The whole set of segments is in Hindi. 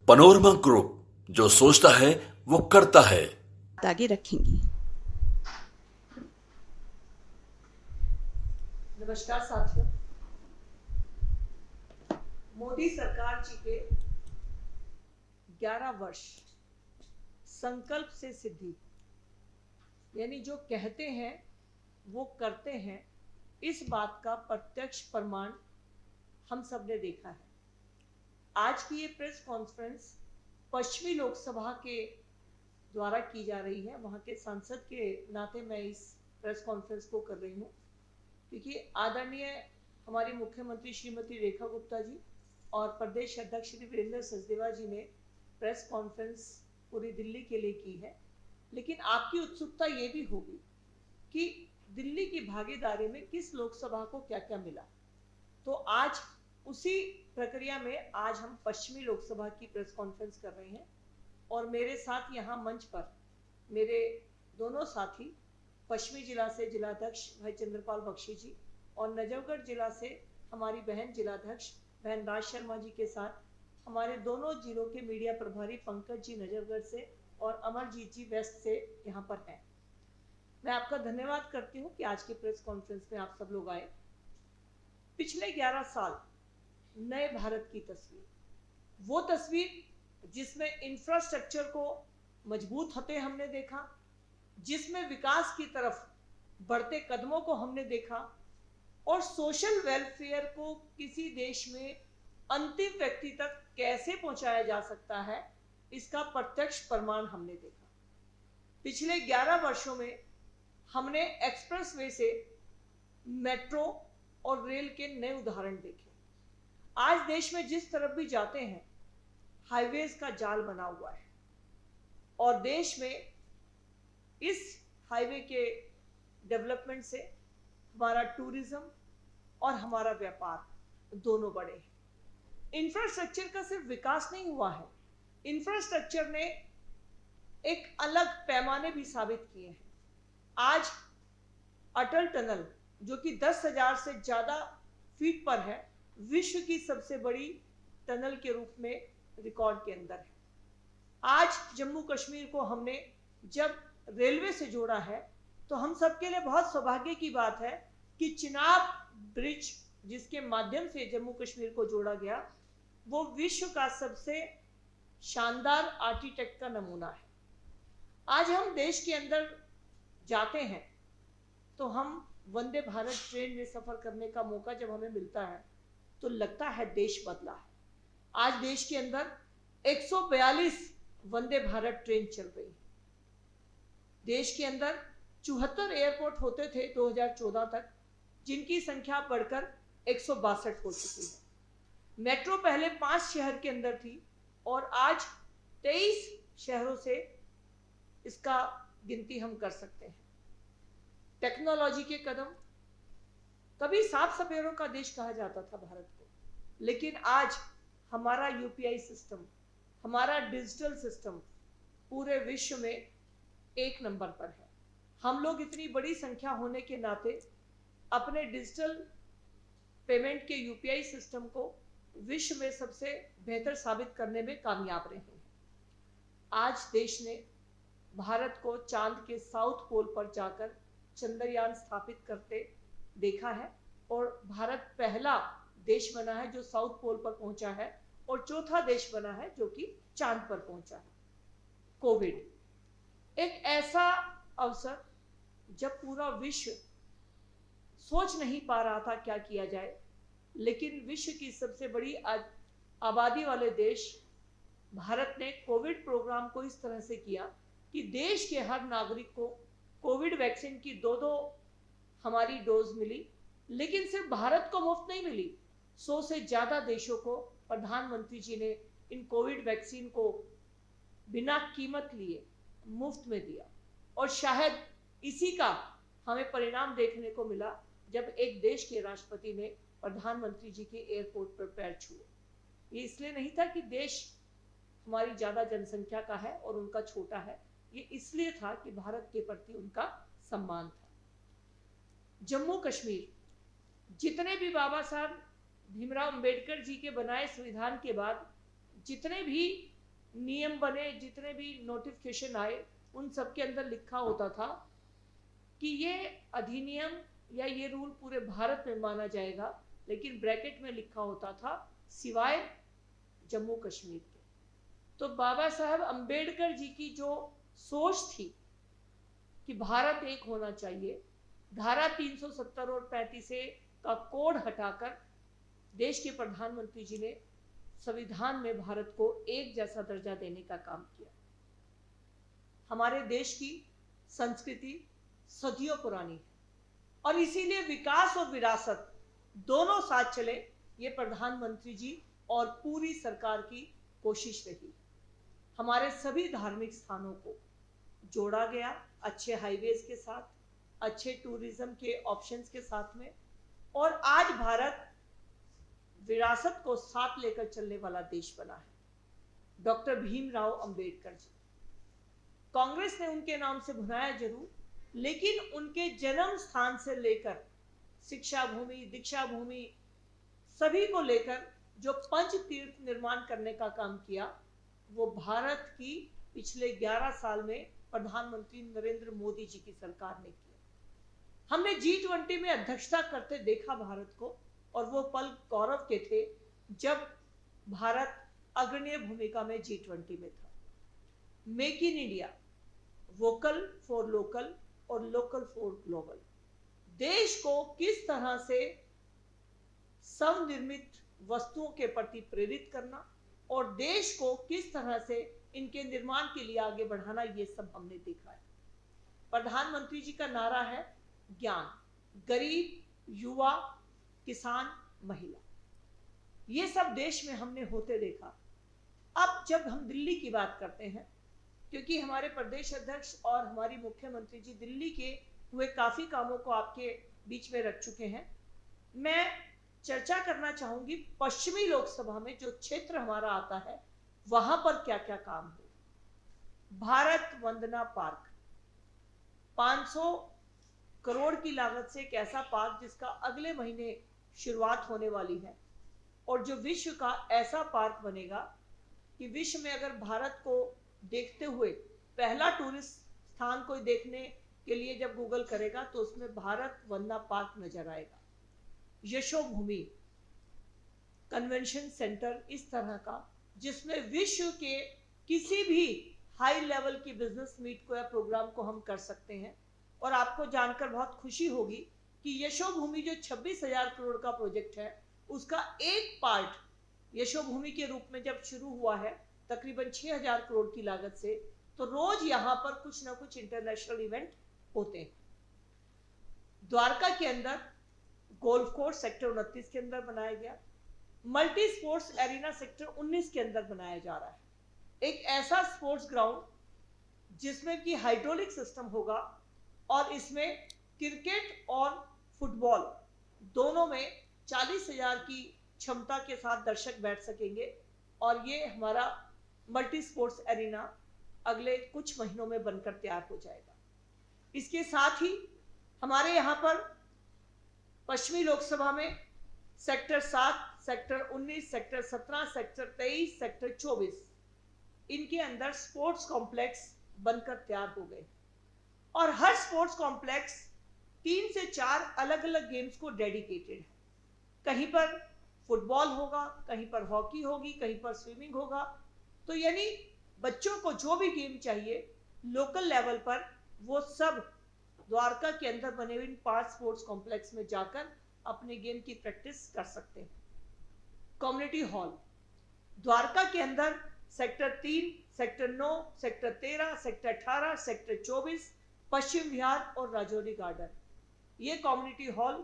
पनोरमा ग्रुप, जो सोचता है वो करता है। आगे रखेंगी। नमस्कार साथियों, मोदी सरकार जी के 11 वर्ष संकल्प से सिद्धि, यानी जो कहते हैं वो करते हैं, इस बात का प्रत्यक्ष प्रमाण हम सब ने देखा है। आज की ये प्रेस कॉन्फ्रेंस पश्चिमी लोकसभा के द्वारा की जा रही है। वहाँ के सांसद के नाते मैं इस प्रेस कॉन्फ्रेंस को कर रही हूँ, क्योंकि आदरणीय हमारी मुख्यमंत्री श्रीमती रेखा गुप्ता जी और प्रदेश अध्यक्ष श्री वीरेंद्र सचदेवा जी ने प्रेस कॉन्फ्रेंस पूरी दिल्ली के लिए की है। लेकिन आपकी उत्सुकता ये भी होगी कि दिल्ली की भागीदारी में किस लोकसभा को क्या क्या मिला। तो आज उसी प्रक्रिया में आज हम पश्चिमी लोकसभा की प्रेस कॉन्फ्रेंस कर रहे हैं और मेरे साथ यहाँ मंच पर मेरे दोनों साथी पश्चिमी जिला से जिलाध्यक्ष भाई चंद्रपाल बख्शी जी और नजफगढ़ जिला से हमारी बहन जिलाध्यक्ष बहन राज शर्मा जी के साथ हमारे दोनों जिलों के मीडिया प्रभारी पंकज जी नजफगढ़ से और अमरजीत जी वेस्ट से यहाँ पर हैं। मैं आपका धन्यवाद करती हूँ कि आज के प्रेस कॉन्फ्रेंस में आप सब लोग आए। पिछले 11 साल नए भारत की तस्वीर, वो तस्वीर जिसमें इंफ्रास्ट्रक्चर को मजबूत होते हमने देखा, जिसमें विकास की तरफ बढ़ते कदमों को हमने देखा और सोशल वेलफेयर को किसी देश में अंतिम व्यक्ति तक कैसे पहुंचाया जा सकता है, इसका प्रत्यक्ष प्रमाण हमने देखा। पिछले 11 वर्षों में हमने एक्सप्रेसवे से मेट्रो और रेल के नए उदाहरण देखे। आज देश में जिस तरफ भी जाते हैं हाईवेज का जाल बना हुआ है और देश में इस हाईवे के डेवलपमेंट से हमारा टूरिज्म और हमारा व्यापार दोनों बढ़े हैं। इंफ्रास्ट्रक्चर का सिर्फ विकास नहीं हुआ है, इंफ्रास्ट्रक्चर ने एक अलग पैमाने भी साबित किए हैं। आज अटल टनल जो कि 10,000 से ज्यादा फीट पर है, विश्व की सबसे बड़ी टनल के रूप में रिकॉर्ड के अंदर है। आज जम्मू कश्मीर को हमने जब रेलवे से जोड़ा है तो हम सबके लिए बहुत सौभाग्य की बात है कि चिनाब ब्रिज जिसके माध्यम से जम्मू कश्मीर को जोड़ा गया, वो विश्व का सबसे शानदार आर्किटेक्ट का नमूना है। आज हम देश के अंदर जाते हैं तो हम वंदे भारत ट्रेन में सफर करने का मौका जब हमें मिलता है तो लगता है देश बदला है। आज देश के अंदर 142 वंदे भारत ट्रेन चल रही है। देश के अंदर 74 एयरपोर्ट होते थे 2014 तक, जिनकी संख्या बढ़कर 162 हो चुकी है। मेट्रो पहले 5 शहर के अंदर थी और आज 23 शहरों से इसका गिनती हम कर सकते हैं। टेक्नोलॉजी के कदम, कभी साफ सफेरों का देश कहा जाता था भारत को, लेकिन आज हमारा यूपीआई सिस्टम, हमारा डिजिटल सिस्टम पूरे विश्व में एक नंबर पर है। हम लोग इतनी बड़ी संख्या होने के नाते अपने डिजिटल पेमेंट के यूपीआई सिस्टम को विश्व में सबसे बेहतर साबित करने में कामयाब रहे हैं। आज देश ने भारत को चांद के साउथ पोल पर जाकर चंद्रयान स्थापित करते देखा है और भारत पहला देश बना है जो साउथ पोल पर पहुंचा है और चौथा देश बना है जो कि चांद पर पहुंचा है। कोविड एक ऐसा अवसर जब पूरा विश्व सोच नहीं पा रहा था क्या किया जाए, लेकिन विश्व की सबसे बड़ी आबादी वाले देश भारत ने कोविड प्रोग्राम को इस तरह से किया कि देश के हर नागरिक को कोविड वैक्सीन की 2-2 हमारी डोज मिली। लेकिन सिर्फ भारत को मुफ्त नहीं मिली, 100 से ज्यादा देशों को प्रधानमंत्री जी ने इन कोविड वैक्सीन को बिना कीमत लिए मुफ्त में दिया। और शायद इसी का हमें परिणाम देखने को मिला जब एक देश के राष्ट्रपति ने प्रधानमंत्री जी के एयरपोर्ट पर पैर छुए। ये इसलिए नहीं था कि देश हमारी ज्यादा जनसंख्या का है और उनका छोटा है, ये इसलिए था कि भारत के प्रति उनका सम्मान था। जम्मू कश्मीर, जितने भी बाबा साहब भीमराव अंबेडकर जी के बनाए संविधान के बाद जितने भी नियम बने, जितने भी नोटिफिकेशन आए, उन सब के अंदर लिखा होता था कि ये अधिनियम या ये रूल पूरे भारत में माना जाएगा, लेकिन ब्रैकेट में लिखा होता था सिवाय जम्मू कश्मीर के। तो बाबा साहब अंबेडकर जी की जो सोच थी कि भारत एक होना चाहिए, धारा 370 और 35A का कोड हटाकर देश के प्रधानमंत्री जी ने संविधान में भारत को एक जैसा दर्जा देने का काम किया। हमारे देश की संस्कृति सदियों पुरानी है और इसीलिए विकास और विरासत दोनों साथ चले, ये प्रधानमंत्री जी और पूरी सरकार की कोशिश रही। हमारे सभी धार्मिक स्थानों को जोड़ा गया अच्छे हाईवेज के साथ, अच्छे टूरिज्म के ऑप्शंस के साथ में, और आज भारत विरासत को साथ लेकर चलने वाला देश बना है। डॉक्टर भीमराव अंबेडकर जी, कांग्रेस ने उनके नाम से भुनाया जरूर, लेकिन उनके जन्म स्थान से लेकर शिक्षा भूमि, दीक्षा भूमि, सभी को लेकर जो पंच तीर्थ निर्माण करने का काम किया, वो भारत की पिछले 11 साल में प्रधानमंत्री नरेंद्र मोदी जी की सरकार ने किया। हमने G20 में अध्यक्षता करते देखा भारत को, और वो पल गौरव के थे जब भारत अग्रणी भूमिका में G20 में था। Make in India, vocal for local और लोकल फॉर ग्लोबल, देश को किस तरह से स्वनिर्मित वस्तुओं के प्रति प्रेरित करना और देश को किस तरह से इनके निर्माण के लिए आगे बढ़ाना, ये सब हमने देखा है। प्रधानमंत्री जी का नारा है ज्ञान, गरीब, युवा, किसान, महिला, ये सब देश में हमने होते देखा। अब जब हम दिल्ली की बात करते हैं, क्योंकि हमारे प्रदेश अध्यक्ष और हमारी मुख्यमंत्री जी दिल्ली के हुए काफी कामों को आपके बीच में रख चुके हैं, मैं चर्चा करना चाहूंगी पश्चिमी लोकसभा में जो क्षेत्र हमारा आता है, वहां पर क्या क्या काम हुआ। भारत वंदना पार्क 500 करोड़ की लागत से एक ऐसा पार्क जिसका अगले महीने शुरुआत होने वाली है, और जो विश्व का ऐसा पार्क बनेगा कि विश्व में अगर भारत को देखते हुए पहला टूरिस्ट स्थान कोई देखने के लिए जब गूगल करेगा तो उसमें भारत वंदना पार्क नजर आएगा। यशोभूमि कन्वेंशन सेंटर इस तरह का, जिसमें विश्व के किसी भी हाई लेवल की बिजनेस मीट को या प्रोग्राम को हम कर सकते हैं। और आपको जानकर बहुत खुशी होगी कि यशोभूमि जो 26,000 करोड़ का प्रोजेक्ट है, उसका एक पार्ट यशोभूमि के रूप में जब शुरू हुआ है तकरीबन 6,000 करोड़ की लागत से, तो रोज यहां पर कुछ ना कुछ इंटरनेशनल इवेंट होते हैं। द्वारका के अंदर गोल्फ कोर्स सेक्टर 29 के अंदर बनाया गया, मल्टी स्पोर्ट्स एरिना सेक्टर 19 के अंदर बनाया जा रहा है। एक ऐसा स्पोर्ट्स ग्राउंड जिसमें कि हाइड्रोलिक सिस्टम होगा, और इसमें क्रिकेट और फुटबॉल दोनों में 40,000 की क्षमता के साथ दर्शक बैठ सकेंगे, और ये हमारा मल्टी स्पोर्ट्स एरिना अगले कुछ महीनों में बनकर तैयार हो जाएगा। इसके साथ ही हमारे यहाँ पर पश्चिमी लोकसभा में sector 7, sector 19, sector 17, sector 23, sector 24, इनके अंदर स्पोर्ट्स कॉम्प्लेक्स बनकर तैयार हो गए, और हर स्पोर्ट्स कॉम्प्लेक्स 3 से 4 अलग अलग गेम्स को डेडिकेटेड है। कहीं पर फुटबॉल होगा, कहीं पर हॉकी होगी, कहीं पर स्विमिंग होगा। तो यानी बच्चों को जो भी गेम चाहिए लोकल लेवल पर, वो सब द्वारका के अंदर बने हुए इन 5 स्पोर्ट्स कॉम्प्लेक्स में जाकर अपने गेम की प्रैक्टिस कर सकते हैं। कम्युनिटी हॉल द्वारका के अंदर sector 3, sector 9, sector 13, sector 18, sector 24, Paschim Vihar और राजौरी गार्डन, ये कम्युनिटी हॉल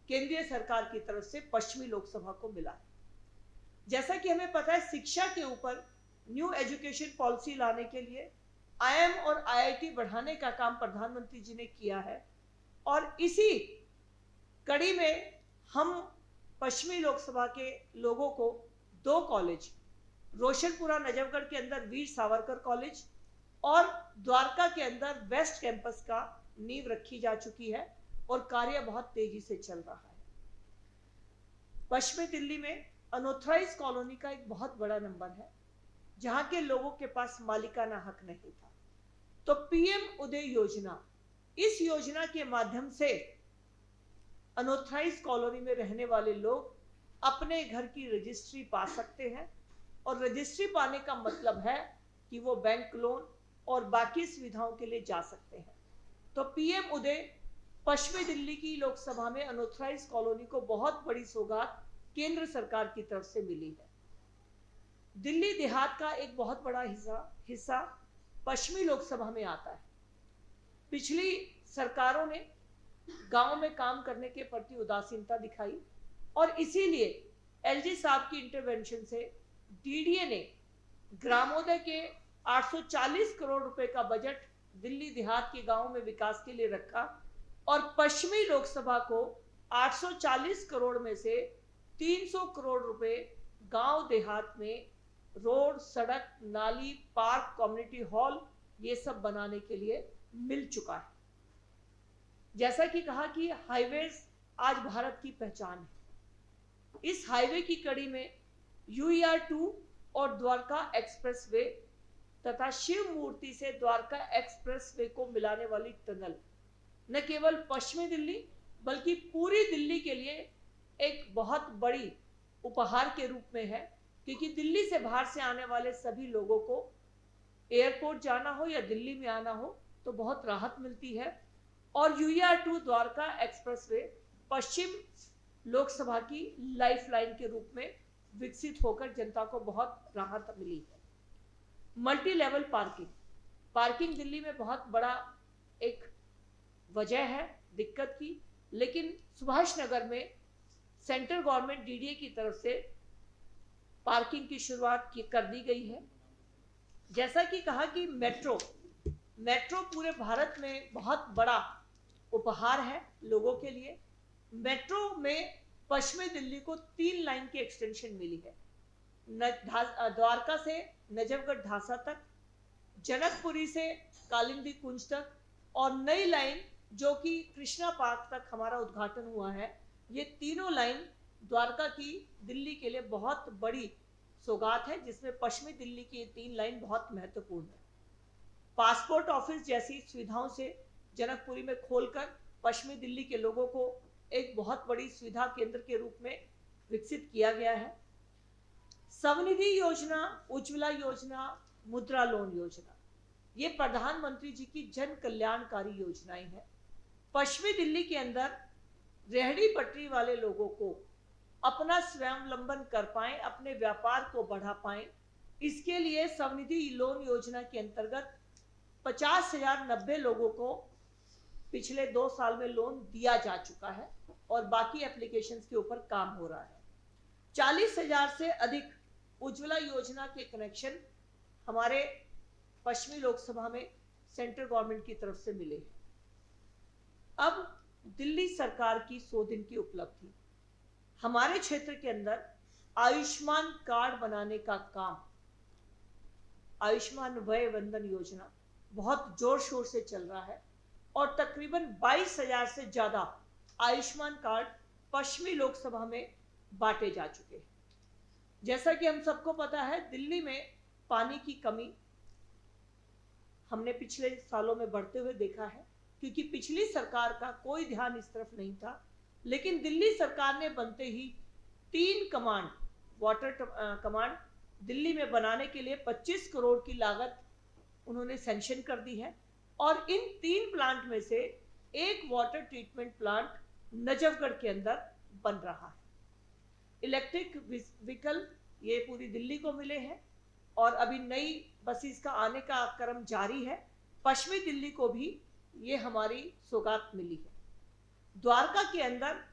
केंद्रीय सरकार की तरफ से पश्चिमी लोकसभा को मिला है। जैसा कि हमें पता है, शिक्षा के ऊपर न्यू एजुकेशन पॉलिसी लाने के लिए IIM और IIT बढ़ाने का काम प्रधानमंत्री जी ने किया है, और इसी कड़ी में हम पश्चिमी लोकसभा के लोगों को 2 कॉलेज, रोशनपुरा नजफगढ़ के अंदर वीर सावरकर कॉलेज और द्वारका के अंदर वेस्ट कैंपस का नींव रखी जा चुकी है, और कार्य बहुत तेजी से चल रहा है। पश्चिमी दिल्ली में अनऑथराइज कॉलोनी का एक बहुत बड़ा नंबर है। जहां के लोगों के पास मालिकाना हक नहीं था। तो पीएम उदय योजना, इस योजना के माध्यम से अनऑथराइज्ड कॉलोनी में रहने वाले लोग अपने घर की रजिस्ट्री पा सकते हैं। और रजिस्ट्री पाने का मतलब है कि वो बैंक लोन और बाकी सुविधाओं के लिए जा सकते हैं। तो पीएम उदय पश्चिमी दिल्ली की लोकसभा में अनऑथराइज्ड कॉलोनी को बहुत बड़ी सौगात केंद्र सरकार की तरफ से मिली है। दिल्ली देहात का एक बहुत बड़ा हिस्सा पश्चिमी लोकसभा में आता है। पिछली सरकारों ने गांव में काम करने के प्रति उदासीनता दिखाई और इसीलिए एलजी साहब की इंटरवेंशन से डीडीए ने ग्रामोदय के 840 करोड़ रुपए का बजट दिल्ली देहात के गांवों में विकास के लिए रखा और पश्चिमी लोकसभा को 840 करोड़ में से 300 करोड़ रुपए गांव देहात में रोड, सड़क, नाली, पार्क, कम्युनिटी हॉल ये सब बनाने के लिए मिल चुका है। जैसा कि कहा कि हाईवेज आज भारत की पहचान है। इस हाईवे की कड़ी में UER2 और द्वारका एक्सप्रेसवे तथा शिव मूर्ति से द्वारका एक्सप्रेसवे को मिलाने वाली टनल न केवल पश्चिमी दिल्ली बल्कि पूरी दिल्ली के लिए एक बहुत बड़ी उपहार के रूप में है, क्योंकि दिल्ली से बाहर से आने वाले सभी लोगों को एयरपोर्ट जाना हो या दिल्ली में आना हो तो बहुत राहत मिलती है। और UER2 द्वारका एक्सप्रेसवे पश्चिम लोकसभा की लाइफलाइन के रूप में विकसित होकर जनता को बहुत राहत मिली है। मल्टी लेवल पार्किंग दिल्ली में बहुत बड़ा एक वजह है दिक्कत की, लेकिन सुभाष नगर में सेंट्रल गवर्नमेंट डीडीए की तरफ से पार्किंग की शुरुआत कर दी गई है। जैसा कि कहा कि मेट्रो पूरे भारत में बहुत बड़ा उपहार है लोगों के लिए। मेट्रो में पश्चिमी दिल्ली को 3 लाइन की एक्सटेंशन मिली है, द्वारका से नजफगढ़ ढासा तक, जनकपुरी से कालिंदी कुंज तक और नई लाइन जो कि कृष्णा पार्क तक हमारा उद्घाटन हुआ है। ये तीनों लाइन द्वारका की दिल्ली के लिए बहुत बड़ी सौगात है, जिसमें पश्चिमी दिल्ली की 3 लाइन बहुत महत्वपूर्ण है। पासपोर्ट ऑफिस जैसी सुविधाओं से जनकपुरी में खोलकर पश्चिमी दिल्ली के लोगों को एक बहुत बड़ी सुविधा केंद्र के रूप में विकसित किया गया है। स्वनिधि योजना, उज्ज्वला योजना, मुद्रा लोन योजना, ये प्रधानमंत्री जी की जन कल्याणकारी योजनाएं हैं। पश्चिमी दिल्ली के अंदर रेहड़ी पटरी वाले लोगों को अपना स्वावलंबन कर पाएं, अपने व्यापार को बढ़ा पाएं, इसके लिए स्वनिधि लोन योजना के अंतर्गत 50,090 लोगों को पिछले 2 साल में लोन दिया जा चुका है और बाकी एप्लीकेशंस के ऊपर काम हो रहा है। 40,000 से अधिक उज्ज्वला योजना के कनेक्शन हमारे पश्चिमी लोकसभा में सेंट्रल गवर्नमेंट की तरफ से मिले हैं। अब दिल्ली सरकार की 100 दिन की उपलब्धि, हमारे क्षेत्र के अंदर आयुष्मान कार्ड बनाने का काम, आयुष्मान वय वंदन योजना बहुत जोर शोर से चल रहा है और तकरीबन 22,000 से ज्यादा आयुष्मान कार्ड पश्चिमी लोकसभा में बांटे जा चुके हैं। जैसा कि हम सबको पता है, दिल्ली में पानी की कमी हमने पिछले सालों में बढ़ते हुए देखा है, क्योंकि पिछली सरकार का कोई ध्यान इस तरफ नहीं था। लेकिन दिल्ली सरकार ने बनते ही 3 कमांड, वाटर कमांड दिल्ली में बनाने के लिए 25 करोड़ की लागत उन्होंने सैंक्शन कर दी है और इन 3 प्लांट में से एक वाटर ट्रीटमेंट प्लांट नजफगढ़ के अंदर बन रहा है। इलेक्ट्रिक व्हीकल ये पूरी दिल्ली को मिले हैं और अभी नई बसेस का आने का क्रम जारी है। पश्चिमी दिल्ली को भी ये हमारी सौगात मिली है। द्वारका के अंदर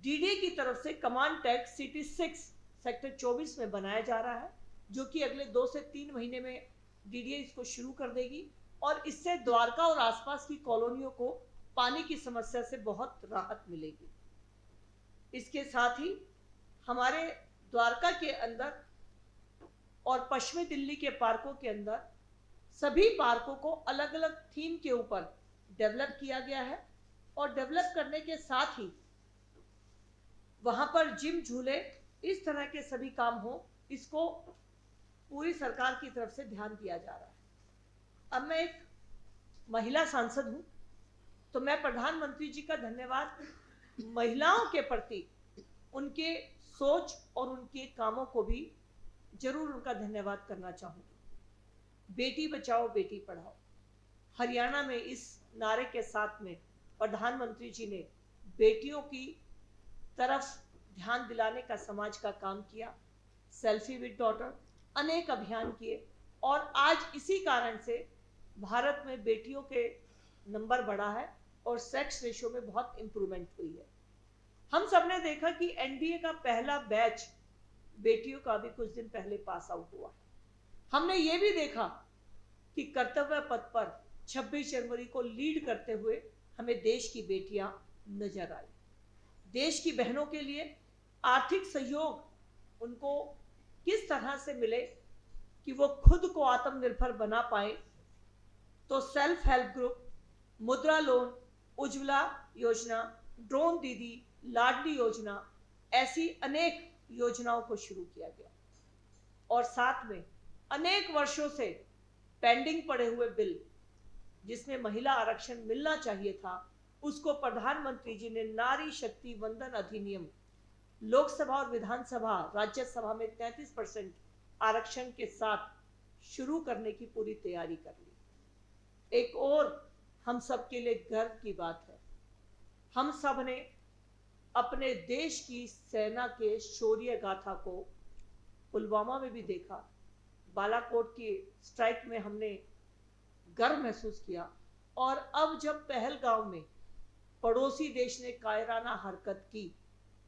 डीडीए की तरफ से कमांड टैग सिटी 6 सेक्टर 24 में बनाया जा रहा है, जो कि अगले 2 से 3 महीने में डीडीए इसको शुरू कर देगी और इससे द्वारका और आसपास की कॉलोनियों को पानी की समस्या से बहुत राहत मिलेगी। इसके साथ ही हमारे द्वारका के अंदर और पश्चिमी दिल्ली के पार्कों के अंदर सभी पार्कों को अलग अलग थीम के ऊपर डेवलप किया गया है और डेवलप करने के साथ ही वहां पर जिम, झूले, इस तरह के सभी काम हो, इसको पूरी सरकार की तरफ से ध्यान दिया जा रहा है। अब मैं एक महिला सांसद हूं, तो मैं प्रधानमंत्री जी का धन्यवाद महिलाओं के प्रति उनके सोच और उनके कामों को भी जरूर उनका धन्यवाद करना चाहूंगी। बेटी बचाओ बेटी पढ़ाओ, हरियाणा में इस नारे के साथ में प्रधानमंत्री जी ने बेटियों की तरफ ध्यान दिलाने का समाज का काम किया। सेल्फी विद डॉटर अनेक अभियान किए और आज इसी कारण से भारत में बेटियों के नंबर बढ़ा है और सेक्स रेशियो में बहुत इंप्रूवमेंट हुई है। हम सब ने देखा कि एनडीए का पहला बैच बेटियों का भी कुछ दिन पहले पास आउट हुआ है। हमने ये भी देखा कि कर्तव्य पथ पर 26 जनवरी को लीड करते हुए हमें देश की बेटियां नजर आई। देश की बहनों के लिए आर्थिक सहयोग उनको किस तरह से मिले कि वो खुद को आत्मनिर्भर बना पाए, तो सेल्फ हेल्प ग्रुप, मुद्रा लोन, उज्ज्वला योजना, ड्रोन दीदी, लाडली योजना, ऐसी अनेक योजनाओं को शुरू किया गया। और साथ में अनेक वर्षों से पेंडिंग पड़े हुए बिल जिसमें महिला आरक्षण मिलना चाहिए था, उसको प्रधानमंत्री जी ने नारी शक्ति वंदन अधिनियम लोकसभा और विधानसभा राज्यसभा में 33% आरक्षण के साथ शुरू करने की पूरी तैयारी कर ली। एक और हम सब के लिए गर्व की बात है, हम सब ने अपने देश की सेना के शौर्य गाथा को पुलवामा में भी देखा, बालाकोट की स्ट्राइक में हमने गर्व महसूस किया, और अब जब पहलगांव में पड़ोसी देश ने कायराना हरकत की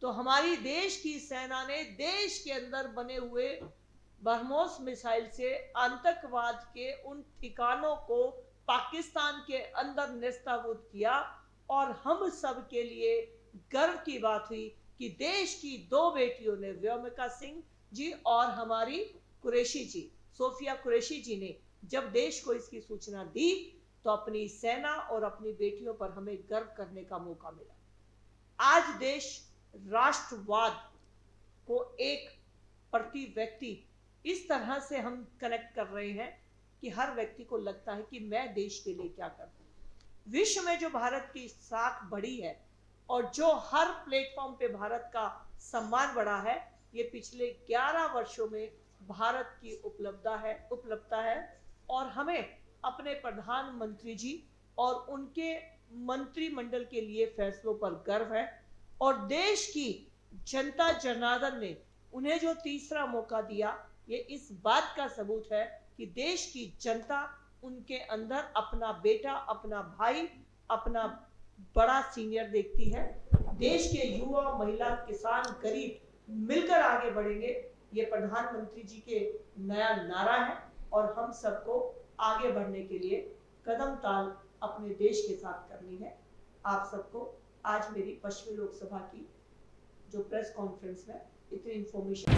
तो हमारी देश की सेना ने देश के अंदर बने हुए ब्रह्मोस मिसाइल से आतंकवाद के उन ठिकानों को पाकिस्तान के अंदर नेस्तनाबूद किया। और हम सब के लिए गर्व की बात हुई कि देश की 2 बेटियों ने, व्योमिका सिंह जी और हमारी कुरैशी जी, सोफिया कुरैशी जी ने जब देश को इसकी सूचना दी तो अपनी सेना और अपनी बेटियों पर हमें गर्व करने का मौका मिला। आज देश राष्ट्रवाद को एक प्रति व्यक्ति इस तरह से हम कनेक्ट कर रहे हैं कि हर व्यक्ति को लगता है कि मैं देश के लिए क्या करता हूं। विश्व में जो भारत की साख बढ़ी है और जो हर प्लेटफॉर्म पे भारत का सम्मान बढ़ा है, ये पिछले 11 वर्षों में भारत की उपलब्धता है। और हमें अपने प्रधानमंत्री जी और उनके मंत्रिमंडल के लिए फैसलों पर गर्व है। और देश की जनता जनार्दन ने उन्हें जो तीसरा मौका दिया, ये इस बात का सबूत है कि देश की जनता उनके अंदर अपना बेटा, अपना भाई, अपना बड़ा सीनियर देखती है। देश के युवा, महिला, किसान, गरीब मिलकर आगे बढ़ेंगे, ये प्रधानमंत्री जी के नया नारा है। और हम सबको आगे बढ़ने के लिए कदम ताल अपने देश के साथ करनी है। आप सबको आज मेरी पश्चिमी लोकसभा की जो प्रेस कॉन्फ्रेंस में इतनी इंफॉर्मेशन